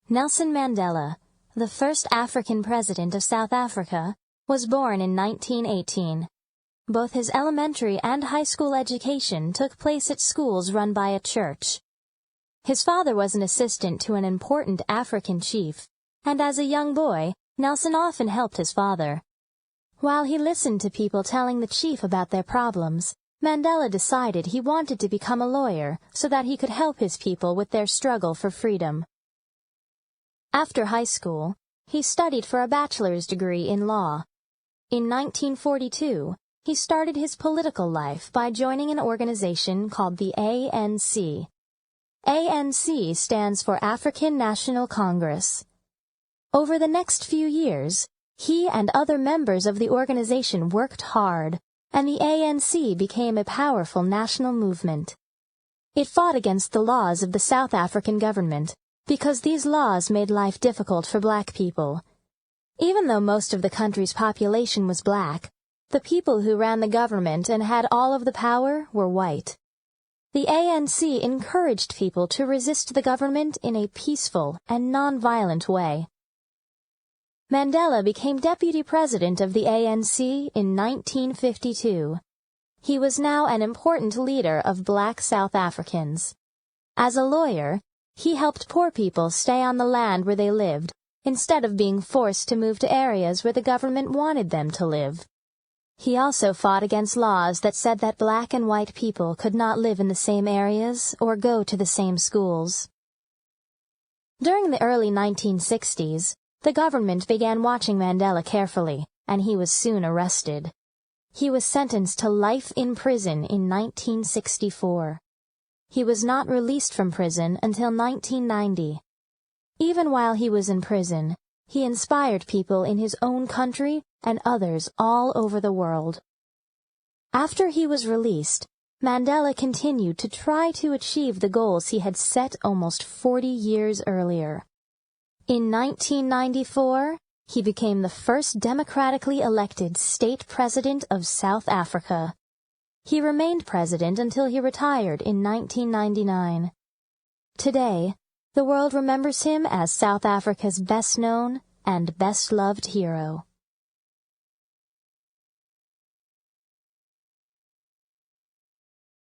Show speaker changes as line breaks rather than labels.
Nelson Mandela, the first African president of South Africa, was born in 1918. Both his elementary and high school education took place at schools run by a church. His father was an assistant to an important African chief, and as a young boy, Nelson often helped his father. While he listened to people telling the chief about their problems, Mandela decided he wanted to become a lawyer so that he could help his people with their struggle for freedom. After high school, he studied for a bachelor's degree in law. In 1942, he started his political life by joining an organization called the ANC. ANC stands for African National Congress. Over the next few years, he and other members of the organization worked hard, and the ANC became a powerful national movement. It fought against the laws of the South African government, because these laws made life difficult for black people. Even though most of the country's population was black, the people who ran the government and had all of the power were white. The ANC encouraged people to resist the government in a peaceful and non-violent way. Mandela became deputy president of the ANC in 1952. He was now an important leader of black South Africans. As a lawyer, he helped poor people stay on the land where they lived, instead of being forced to move to areas where the government wanted them to live. He also fought against laws that said that black and white people could not live in the same areas or go to the same schools. During the early 1960s, the government began watching Mandela carefully, and he was soon arrested. He was sentenced to life in prison in 1964. He was not released from prison until 1990. Even while he was in prison, he inspired people in his own country and others all over the world. After he was released, Mandela continued to try to achieve the goals he had set almost 40 years earlier. In 1994, he became the first democratically elected state president of South Africa. He remained president until he retired in 1999. Today, the world remembers him as South Africa's best-known and best-loved hero.